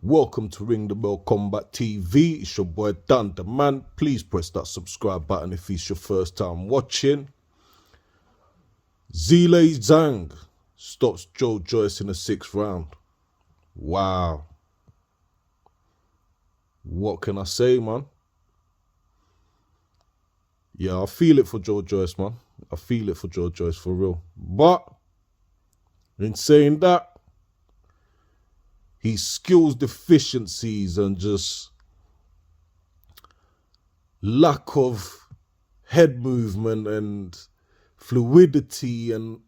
Welcome to Ring the Bell Combat TV. It's your boy Dan the Man. Please press that subscribe button if it's your first time watching. Zhilei Zhang stops Joyce in the 6th round. Wow. What can I say, man? Yeah, I feel it for Joyce, man. I feel it for Joyce for real. But in saying that, his skills deficiencies and just lack of head movement and fluidity and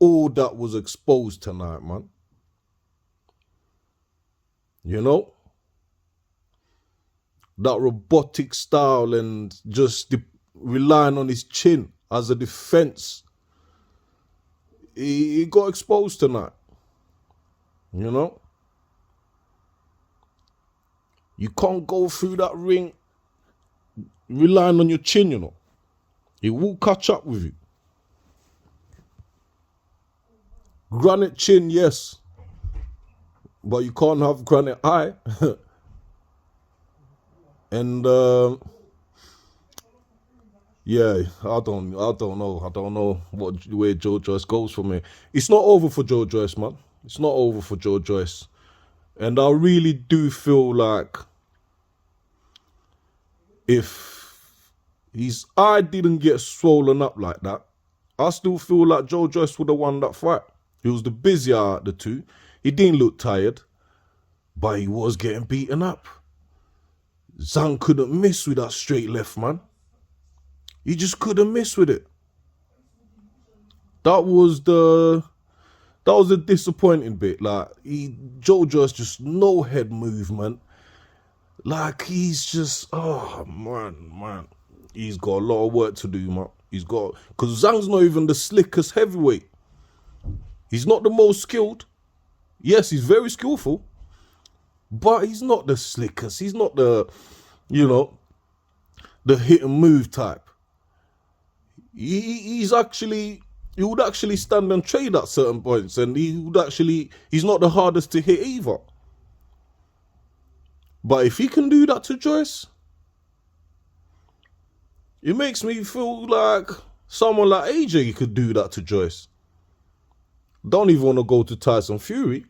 all that was exposed tonight, man. You know? That robotic style and just relying on his chin as a defense. He got exposed tonight. You know? You can't go through that ring relying on your chin, you know. It will catch up with you. Granite chin, yes. But you can't have granite eye. And yeah, I don't know where Joyce goes from here. It's not over for Joyce, man. It's not over for Joyce. And I really do feel like if his eye didn't get swollen up like that, I still feel like Joyce would have won that fight. He was the busier out of the two. He didn't look tired, but he was getting beaten up. Zhang couldn't miss with that straight left, man. He just couldn't miss with it. That was the disappointing bit. Like, Joyce just no head movement. Like, he's just, oh, man. He's got a lot of work to do, man. Because Zhang's not even the slickest heavyweight. He's not the most skilled. Yes, he's very skillful. But he's not the slickest. He's not the, the hit and move type. He would actually stand and trade at certain points, and he's not the hardest to hit either. But if he can do that to Joyce, it makes me feel like someone like AJ could do that to Joyce. Don't even want to go to Tyson Fury.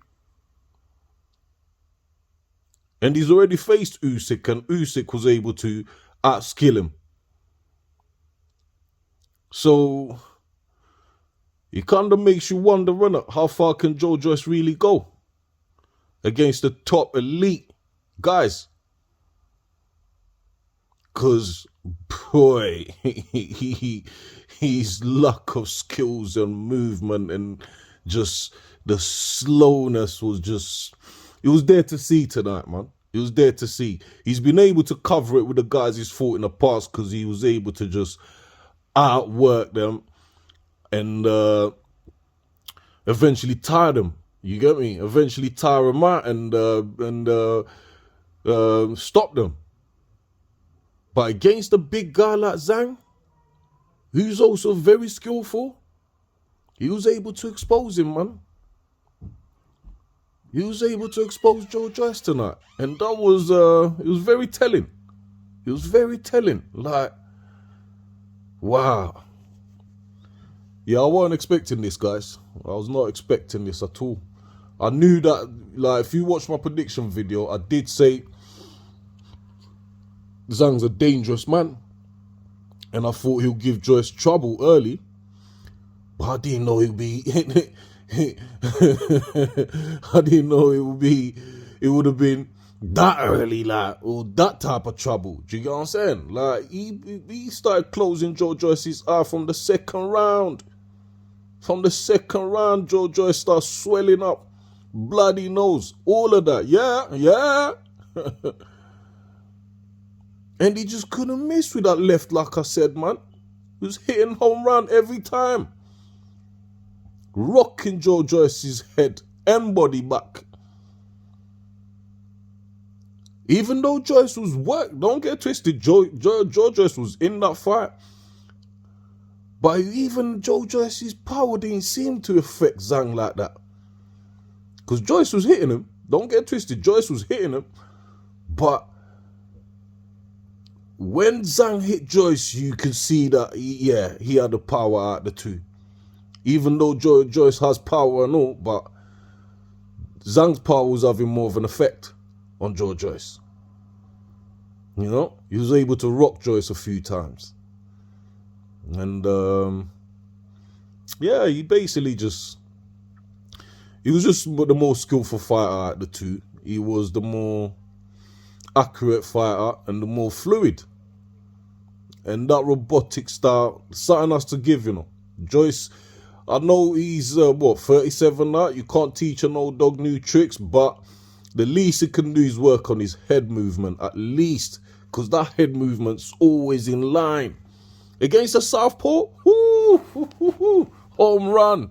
And he's already faced Usyk, and Usyk was able to outskill him. So it kind of makes you wonder, how far can Joyce really go against the top elite guys? Because, boy, his lack of skills and movement and just the slowness was just, it was there to see tonight, man. It was there to see. He's been able to cover it with the guys he's fought in the past because he was able to just outwork them and eventually tire them. You get me? Eventually tire them out and stop them. But against a big guy like Zhang, who's also very skillful, he was able to expose him, man. He was able to expose Joyce tonight. And that was, it was very telling. It was very telling. Like, wow. Yeah, I wasn't expecting this, guys. I was not expecting this at all. I knew that, like, if you watch my prediction video, I did say Zhang's a dangerous man. And I thought he'll give Joyce trouble early. But I didn't know he'd be... I didn't know it would have been that early, like, or that type of trouble. Do you get what I'm saying? Like, he started closing Joyce's eye from the 2nd round. From the 2nd round, Joyce starts swelling up, bloody nose, all of that. Yeah. And he just couldn't miss with that left, like I said, man. He was hitting home run every time. Rocking Joyce's head and body back. Even though Joyce was worked, don't get twisted, Joyce was in that fight. But even Joyce's power didn't seem to affect Zhang like that. Because Joyce was hitting him, Don't get twisted. Joyce was hitting him. But when Zhang hit Joyce, you can see that, he had the power out of the two. Even though Joyce has power and all, but Zhang's power was having more of an effect on Joyce. You know, he was able to rock Joyce a few times. And, he basically he was just the more skillful fighter out of the two. He was the more accurate fighter and the more fluid. And that robotic style, something else to give, you know. Joyce, I know he's, 37 now. You can't teach an old dog new tricks, but the least he can do is work on his head movement, at least. Because that head movement's always in line. Against a southpaw, home run,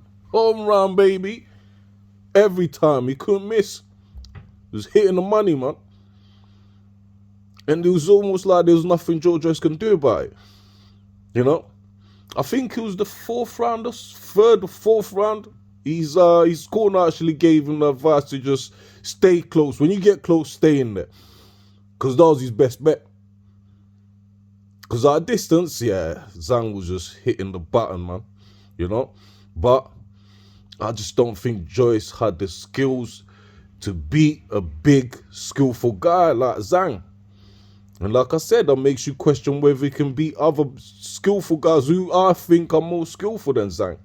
baby. Every time, he couldn't miss. He was hitting the money, man. And it was almost like there was nothing Joyce can do about it. You know? I think it was the fourth round, fourth round. His corner actually gave him the advice to just stay close. When you get close, stay in there. Because that was his best bet. Because at a distance, Zhang was just hitting the button, man. You know? But I just don't think Joyce had the skills to beat a big, skillful guy like Zhang. And like I said, that makes you question whether he can beat other skillful guys who I think are more skillful than Zhang.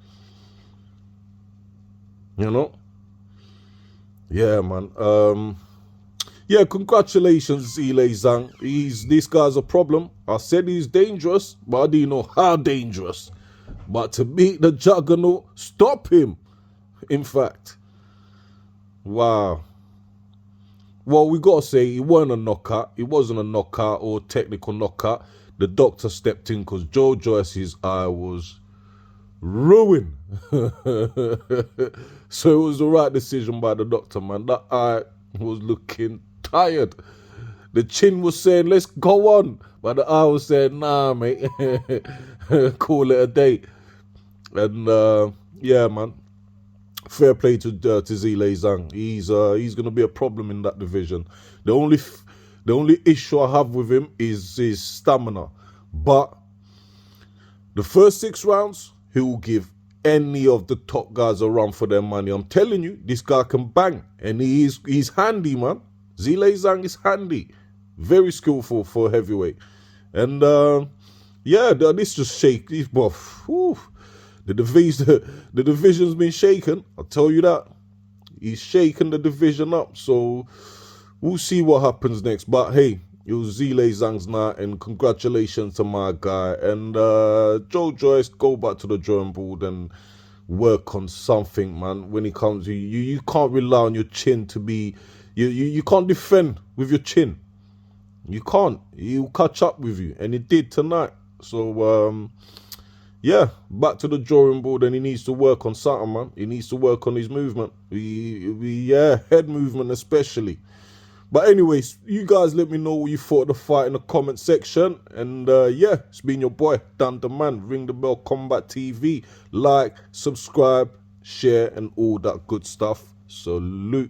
You know? Yeah, man. Congratulations, zhilei Zhang. This guy's a problem. I said he's dangerous, but I didn't know how dangerous. But to beat the juggernaut, stop him. In fact. Wow. Well, we got to say, it wasn't a knockout. It wasn't a knockout or technical knockout. The doctor stepped in because Joyce's eye was ruined. So it was the right decision by the doctor, man. That eye was looking tired. The chin was saying, let's go on. But the eye was saying, nah, mate. Call it a day. And, man. Fair play to zhilei Zhang. He's going to be a problem in that division. The only issue I have with him is his stamina. But the first 6 rounds, he will give any of the top guys a run for their money. I'm telling you, this guy can bang. And he's handy, man. zhilei Zhang is handy. Very skillful for heavyweight. And, this just shake. The division's been shaken. I'll tell you that. He's shaking the division up. So we'll see what happens next. But hey, it was zhilei Zhang's night, and congratulations to my guy. And Joyce, go back to the drawing board and work on something, man. When it comes to you can't rely on your chin to be. You can't defend with your chin. You can't. He'll catch up with you, and it did tonight. So back to the drawing board, and he needs to work on something, man. He needs to work on his movement. Head movement especially. But anyways, you guys let me know what you thought of the fight in the comment section. And it's been your boy, Dan the Man. Ring the bell, Combat TV. Like, subscribe, share, and all that good stuff. Salute.